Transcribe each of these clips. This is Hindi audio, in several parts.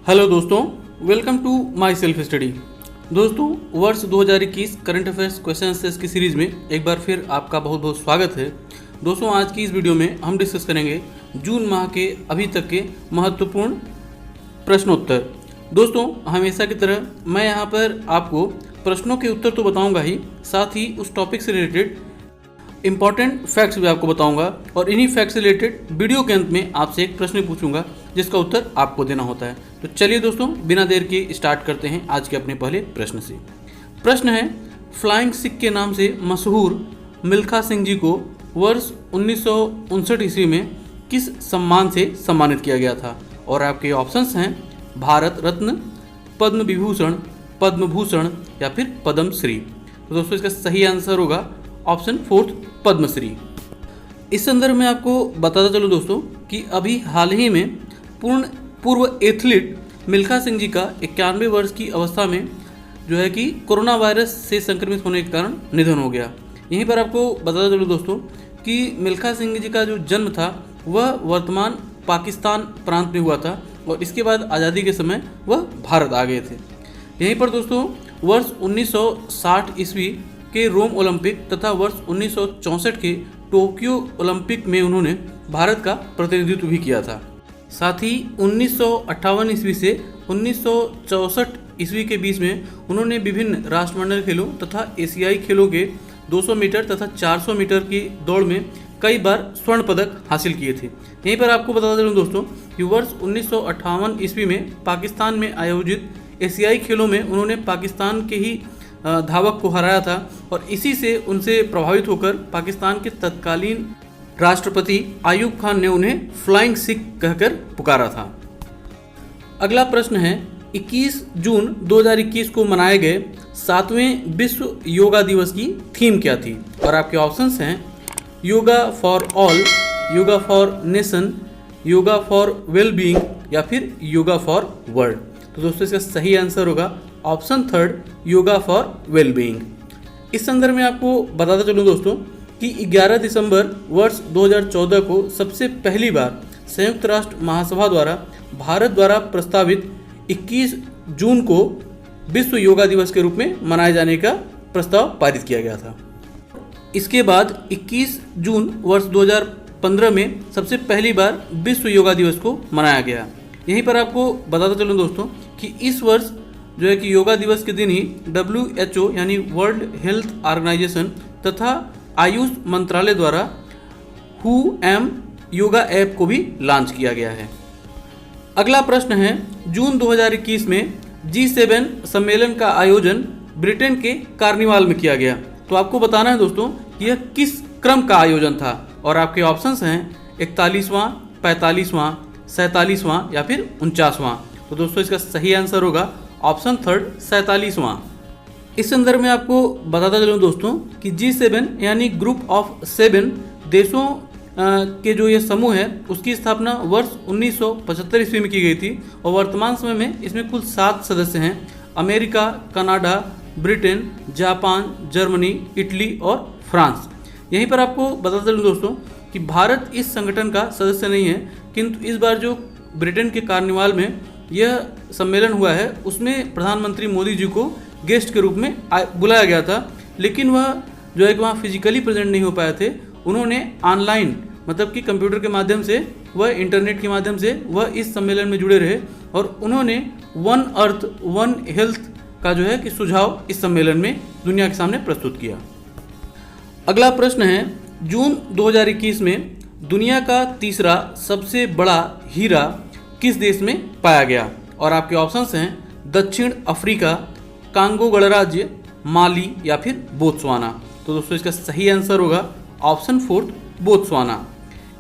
हेलो दोस्तों, welcome to my self study. दोस्तों, वर्ष 2021 करंट अफेयर्स क्वेश्चन आंसर्स की सीरीज़ में एक बार फिर आपका बहुत बहुत स्वागत है। दोस्तों, आज की इस वीडियो में हम डिस्कस करेंगे जून माह के अभी तक के महत्वपूर्ण प्रश्नोत्तर। दोस्तों, हमेशा की तरह मैं यहाँ पर आपको प्रश्नों के उत्तर तो बताऊँगा ही, साथ ही उस टॉपिक से रिलेटेड इंपॉर्टेंट फैक्ट्स भी आपको बताऊंगा और इन्हीं फैक्ट्स से रिलेटेड वीडियो के अंत में आपसे एक प्रश्न पूछूंगा जिसका उत्तर आपको देना होता है। तो चलिए दोस्तों, बिना देर के स्टार्ट करते हैं आज के अपने पहले प्रश्न से। प्रश्न है, फ्लाइंग सिख के नाम से मशहूर मिल्खा सिंह जी को वर्ष 1959 ईस्वी में किस सम्मान से सम्मानित किया गया था? और आपके ऑप्शंस हैं भारत रत्न, पद्म विभूषण, पद्म भूषण या फिर पद्मश्री। तो दोस्तों, इसका सही आंसर होगा ऑप्शन 4 पद्मश्री। इस संदर्भ में आपको बताता चलूँ दोस्तों कि अभी हाल ही में पूर्व एथलीट मिल्खा सिंह जी का 91 वर्ष की अवस्था में जो है कि कोरोना वायरस से संक्रमित होने के कारण निधन हो गया। यहीं पर आपको बताता चलूँ दोस्तों कि मिल्खा सिंह जी का जो जन्म था वह वर्तमान पाकिस्तान प्रांत में हुआ था और इसके बाद आज़ादी के समय वह भारत आ गए थे। यहीं पर दोस्तों वर्ष 1960 ईस्वी के रोम ओलंपिक तथा वर्ष 1964 के टोक्यो ओलंपिक में उन्होंने भारत का प्रतिनिधित्व भी किया था। साथ ही 1958 ईस्वी से 1964 ईस्वी के बीच में उन्होंने विभिन्न राष्ट्रमंडल खेलों तथा एशियाई खेलों के 200 मीटर तथा 400 मीटर की दौड़ में कई बार स्वर्ण पदक हासिल किए थे। यहीं पर आपको बता दूं दोस्तों कि वर्ष 1958 ईस्वी में पाकिस्तान में आयोजित एशियाई खेलों में उन्होंने पाकिस्तान के ही धावक को हराया था और इसी से उनसे प्रभावित होकर पाकिस्तान के तत्कालीन राष्ट्रपति आयूब खान ने उन्हें फ्लाइंग सिख कहकर पुकारा था। अगला प्रश्न है, 21 जून 2021 को मनाए गए 7वें विश्व योगा दिवस की थीम क्या थी? और आपके ऑप्शंस हैं yoga for all, yoga for nation, yoga for wellbeing या फिर योगा फॉर वर्ल्ड। तो दोस्तों, इसका सही आंसर होगा ऑप्शन 3 योगा फॉर वेलबींग। इस संदर्भ में आपको बताता चलूँ दोस्तों कि 11 दिसंबर वर्ष 2014 को सबसे पहली बार संयुक्त राष्ट्र महासभा द्वारा भारत द्वारा प्रस्तावित 21 जून को विश्व योगा दिवस के रूप में मनाए जाने का प्रस्ताव पारित किया गया था। इसके बाद 21 जून वर्ष 2015 में सबसे पहली बार विश्व योगा दिवस को मनाया गया। यहीं पर आपको बताता चलूँ दोस्तों कि इस वर्ष जो है कि योगा दिवस के दिन ही WHO यानी वर्ल्ड हेल्थ ऑर्गेनाइजेशन तथा आयुष मंत्रालय द्वारा हु एम योगा ऐप को भी लॉन्च किया गया है। अगला प्रश्न है, जून 2021 में G7 सम्मेलन का आयोजन ब्रिटेन के कार्निवाल में किया गया। तो आपको बताना है दोस्तों कि यह किस क्रम का आयोजन था? और आपके ऑप्शंस हैं 41वां, 45वां, 47वां या फिर 49वां। तो दोस्तों, इसका सही आंसर होगा ऑप्शन 3 47वां। इस संदर्भ में आपको बताता चलूँ दोस्तों कि G7 यानी ग्रुप ऑफ 7 देशों के जो ये समूह है उसकी स्थापना वर्ष 1975 ईस्वी में की गई थी और वर्तमान समय में इसमें कुल 7 सदस्य हैं। America, Canada, Britain, Japan, Germany, Italy और फ्रांस। यहीं पर आपको बताता चलूँ दोस्तों कि भारत इस संगठन का सदस्य नहीं है, किंतु इस बार जो ब्रिटेन के कार्निवाल में यह सम्मेलन हुआ है उसमें प्रधानमंत्री मोदी जी को गेस्ट के रूप में बुलाया गया था, लेकिन वह जो है कि वहाँ फिजिकली प्रेजेंट नहीं हो पाए थे। उन्होंने ऑनलाइन मतलब कि कंप्यूटर के माध्यम से, वह इंटरनेट के माध्यम से वह इस सम्मेलन में जुड़े रहे और उन्होंने वन अर्थ वन हेल्थ का जो है कि सुझाव इस सम्मेलन में दुनिया के सामने प्रस्तुत किया। अगला प्रश्न है, जून 2021 में दुनिया का तीसरा सबसे बड़ा हीरा किस देश में पाया गया? और आपके ऑप्शंस हैं दक्षिण अफ्रीका, कांगो गणराज्य, माली या फिर बोत्सवाना। तो दोस्तों, इसका सही आंसर होगा ऑप्शन 4 बोत्सवाना।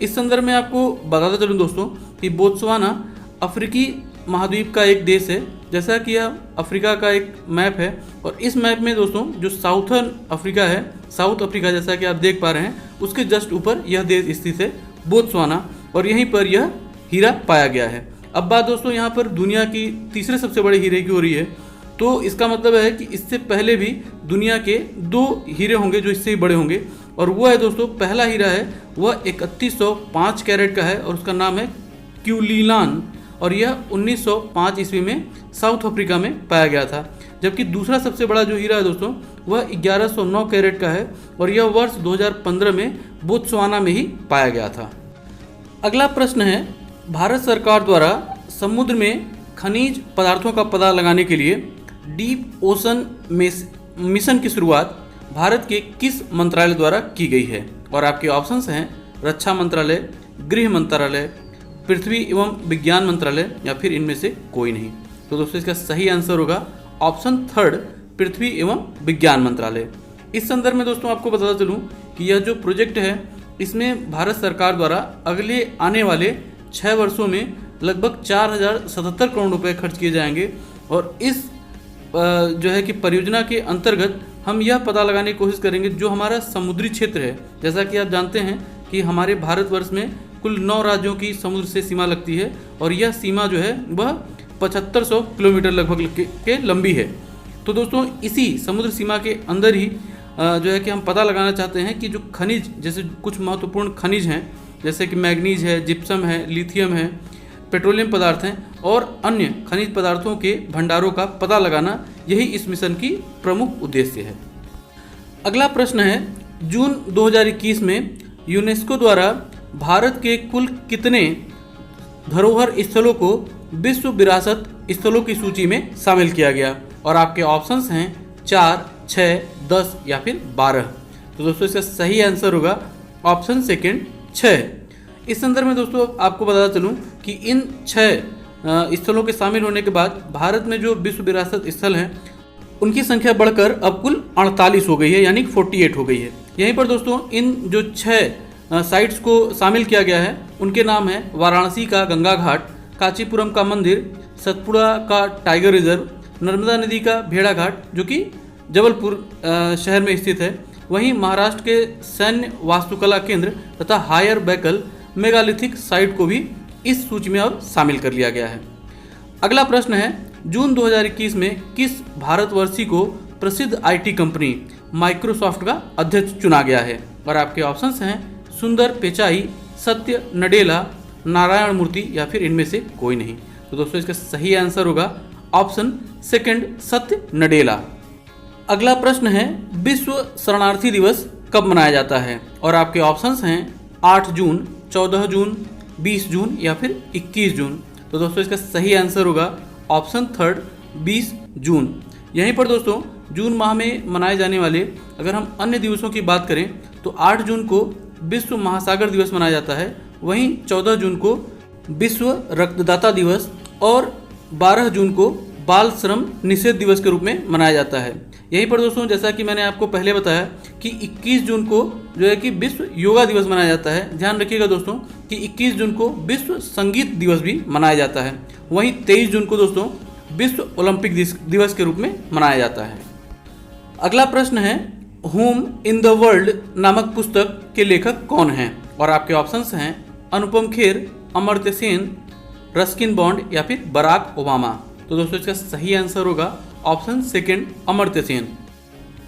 इस संदर्भ में आपको बताता चलूँ दोस्तों कि बोत्सवाना अफ्रीकी महाद्वीप का एक देश है। जैसा कि यह अफ्रीका का एक मैप है और इस मैप में दोस्तों जो साउथर्न अफ्रीका है, साउथ अफ्रीका जैसा कि आप देख पा रहे हैं, उसके जस्ट ऊपर यह देश स्थित है बोत्सवाना और यहीं पर यह हीरा पाया गया है। अब बात दोस्तों यहाँ पर दुनिया की तीसरे सबसे बड़े हीरे की हो रही है, तो इसका मतलब है कि इससे पहले भी दुनिया के 2 हीरे होंगे जो इससे ही बड़े होंगे और वो है दोस्तों, पहला हीरा है वह 3105 कैरेट का है और उसका नाम है क्यूलीलान और यह 1905 ईस्वी में साउथ अफ्रीका में पाया गया था। जबकि दूसरा सबसे बड़ा जो हीरा है दोस्तों वह 1109 कैरेट का है और यह वर्ष 2015 में बोत्सवाना में ही पाया गया था। अगला प्रश्न है, भारत सरकार द्वारा समुद्र में खनिज पदार्थों का पता लगाने के लिए डीप ओशन मिशन की शुरुआत भारत के किस मंत्रालय द्वारा की गई है? और आपके ऑप्शंस हैं रक्षा मंत्रालय, गृह मंत्रालय, पृथ्वी एवं विज्ञान मंत्रालय या फिर इनमें से कोई नहीं। तो दोस्तों इसका सही आंसर होगा ऑप्शन थर्ड, पृथ्वी एवं विज्ञान मंत्रालय। इस संदर्भ में दोस्तों आपको बताता चलूँ कि यह जो प्रोजेक्ट है इसमें भारत सरकार द्वारा अगले आने वाले 6 वर्षों में लगभग 4077 करोड़ रुपए खर्च किए जाएंगे। और इस जो है कि परियोजना के अंतर्गत हम यह पता लगाने की कोशिश करेंगे जो हमारा समुद्री क्षेत्र है। जैसा कि आप जानते हैं कि हमारे भारतवर्ष में कुल 9 राज्यों की समुद्र से सीमा लगती है और यह सीमा जो है वह 7500 किलोमीटर लगभग के लंबी है। तो दोस्तों इसी समुद्र सीमा के अंदर ही जो है कि हम पता लगाना चाहते हैं कि जो खनिज, जैसे कुछ महत्वपूर्ण खनिज हैं जैसे कि मैग्नीज है, जिप्सम है, लिथियम है, पेट्रोलियम पदार्थ हैं और अन्य खनिज पदार्थों के भंडारों का पता लगाना, यही इस मिशन की प्रमुख उद्देश्य है। अगला प्रश्न है, जून 2021 में यूनेस्को द्वारा भारत के कुल कितने धरोहर स्थलों को विश्व विरासत स्थलों की सूची में शामिल किया गया? और आपके ऑप्शंस हैं 4, 6, 10 या फिर 12। तो दोस्तों इसका सही आंसर होगा ऑप्शन सेकंड 6। इस संदर्भ में दोस्तों आपको बताता चलूँ कि इन 6 स्थलों के शामिल होने के बाद भारत में जो विश्व विरासत स्थल हैं उनकी संख्या बढ़कर अब कुल 48 हो गई है, यानी 48 हो गई है। यहीं पर दोस्तों इन जो 6 साइट्स को शामिल किया गया है उनके नाम है वाराणसी का गंगा घाट, कांचीपुरम का मंदिर, सतपुड़ा का टाइगर रिजर्व, नर्मदा नदी का भेड़ा घाट जो कि जबलपुर शहर में स्थित है, वहीं महाराष्ट्र के सैन्य वास्तुकला केंद्र तथा हायर बैकल मेगालिथिक साइट को भी इस सूची में अब शामिल कर लिया गया है। अगला प्रश्न है, जून 2021 में किस भारतवर्षी को प्रसिद्ध आईटी कंपनी माइक्रोसॉफ्ट का अध्यक्ष चुना गया है? और आपके ऑप्शंस हैं सुंदर पिचाई, सत्य नडेला, नारायण मूर्ति या फिर इनमें से कोई नहीं। तो दोस्तों इसका सही आंसर होगा ऑप्शन सेकंड, सत्य नडेला। अगला प्रश्न है, विश्व शरणार्थी दिवस कब मनाया जाता है? और आपके ऑप्शंस हैं 8 जून, 14 जून, 20 जून या फिर 21 जून। तो दोस्तों इसका सही आंसर होगा ऑप्शन थर्ड, 20 जून। यहीं पर दोस्तों जून माह में मनाए जाने वाले अगर हम अन्य दिवसों की बात करें तो 8 जून को विश्व महासागर दिवस मनाया जाता है, वहीं 14 जून को विश्व रक्तदाता दिवस और 12 जून को बाल श्रम निषेध दिवस के रूप में मनाया जाता है। यहीं पर दोस्तों जैसा कि मैंने आपको पहले बताया कि 21 जून को जो है कि विश्व योगा दिवस मनाया जाता है। ध्यान रखिएगा दोस्तों कि 21 जून को विश्व संगीत दिवस भी मनाया जाता है। वहीं 23 जून को दोस्तों विश्व ओलंपिक दिवस के रूप में मनाया जाता है। अगला प्रश्न है, होम इन द वर्ल्ड नामक पुस्तक के लेखक कौन हैं? और आपके ऑप्शंस हैं अनुपम खेर, अमर्त्य सेन, रस्किन बॉन्ड या फिर बराक ओबामा। तो दोस्तों इसका सही आंसर होगा ऑप्शन सेकंड, अमर्त्य सेन।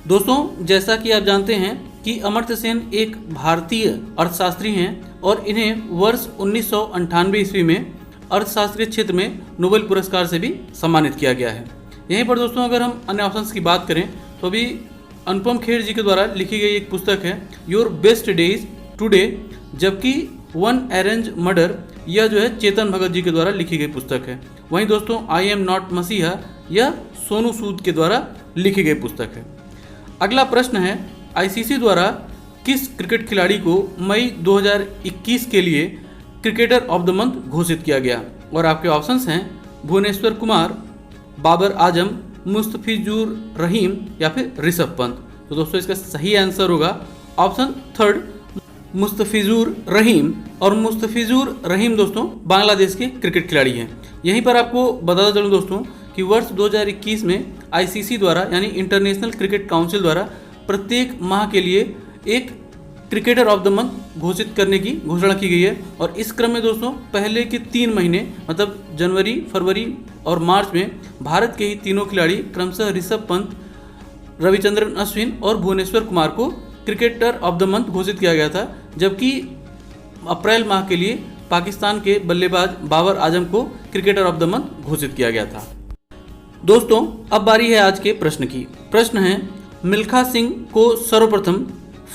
दोस्तों जैसा कि आप जानते हैं कि अमर्त्य सेन एक भारतीय अर्थशास्त्री हैं और इन्हें वर्ष 1998 ईस्वी में अर्थशास्त्रीय क्षेत्र में नोबेल पुरस्कार से भी सम्मानित किया गया है। यहीं पर दोस्तों अगर हम अन्य ऑप्शंस की बात करें तो अभी अनुपम खेर जी के द्वारा लिखी गई एक पुस्तक है योर बेस्ट डेज टुडे, जबकि वन अरेंज मर्डर यह जो है चेतन भगत जी के द्वारा लिखी गई पुस्तक है। वहीं दोस्तों आई एम नॉट मसीहा यह सोनू सूद के द्वारा लिखी गई पुस्तक है। अगला प्रश्न है, आईसीसी द्वारा किस क्रिकेट खिलाड़ी को मई 2021 के लिए क्रिकेटर ऑफ द मंथ घोषित किया गया? और आपके ऑप्शंस हैं भुवनेश्वर कुमार, बाबर आजम, मुस्तफिजुर रहीम या फिर ऋषभ पंत। तो दोस्तों इसका सही आंसर होगा ऑप्शन थर्ड, मुस्तफिजुर रहीम। और मुस्तफिजुर रहीम दोस्तों बांग्लादेश के क्रिकेट खिलाड़ी हैं। यहीं पर आपको बताता चलूँ दोस्तों कि वर्ष 2021 में आईसीसी द्वारा यानी इंटरनेशनल क्रिकेट काउंसिल द्वारा प्रत्येक माह के लिए एक क्रिकेटर ऑफ द मंथ घोषित करने की घोषणा की गई है। और इस क्रम में दोस्तों पहले के 3 महीने मतलब जनवरी, फरवरी और मार्च में भारत के ही तीनों खिलाड़ी क्रमशः ऋषभ पंत, रविचंद्रन अश्विन और भुवनेश्वर कुमार को क्रिकेटर ऑफ द मंथ घोषित किया गया था, जबकि अप्रैल माह के लिए पाकिस्तान के बल्लेबाज बाबर आजम को क्रिकेटर ऑफ द मंथ घोषित किया गया था। दोस्तों अब बारी है आज के प्रश्न की। प्रश्न है, मिल्खा सिंह को सर्वप्रथम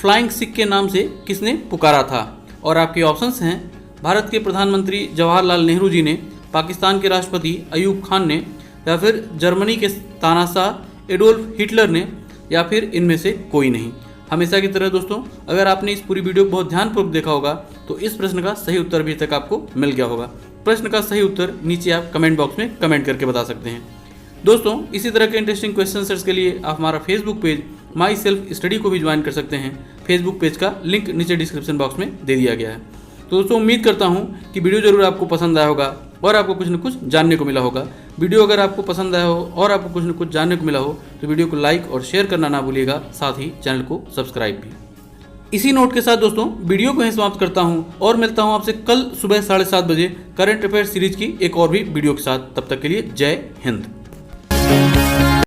फ्लाइंग सिख के नाम से किसने पुकारा था? और आपके ऑप्शंस हैं, भारत के प्रधानमंत्री जवाहरलाल नेहरू जी ने, पाकिस्तान के राष्ट्रपति अयूब खान ने, या फिर जर्मनी के तानाशाह एडोल्फ हिटलर ने, या फिर इनमें से कोई नहीं। हमेशा की तरह दोस्तों, अगर आपने इस पूरी वीडियो को बहुत ध्यानपूर्वक देखा होगा तो इस प्रश्न का सही उत्तर भी तक आपको मिल गया होगा। प्रश्न का सही उत्तर नीचे आप कमेंट बॉक्स में कमेंट करके बता सकते हैं। दोस्तों इसी तरह के इंटरेस्टिंग क्वेश्चन आंसर्स के लिए आप हमारा Facebook page my self study को भी ज्वाइन कर सकते हैं। फेसबुक पेज का लिंक नीचे डिस्क्रिप्शन बॉक्स में दे दिया गया है। तो दोस्तों उम्मीद करता हूँ कि वीडियो जरूर आपको पसंद आया होगा और आपको कुछ न कुछ जानने को मिला होगा। वीडियो अगर आपको पसंद आया हो और आपको कुछ न कुछ जानने को मिला हो तो वीडियो को लाइक और शेयर करना ना भूलिएगा, साथ ही चैनल को सब्सक्राइब भी। इसी नोट के साथ दोस्तों वीडियो को यहीं समाप्त करता हूं और मिलता हूं आपसे कल सुबह 7:30 बजे करंट अफेयर सीरीज की एक और भी वीडियो के साथ। तब तक के लिए जय हिंद।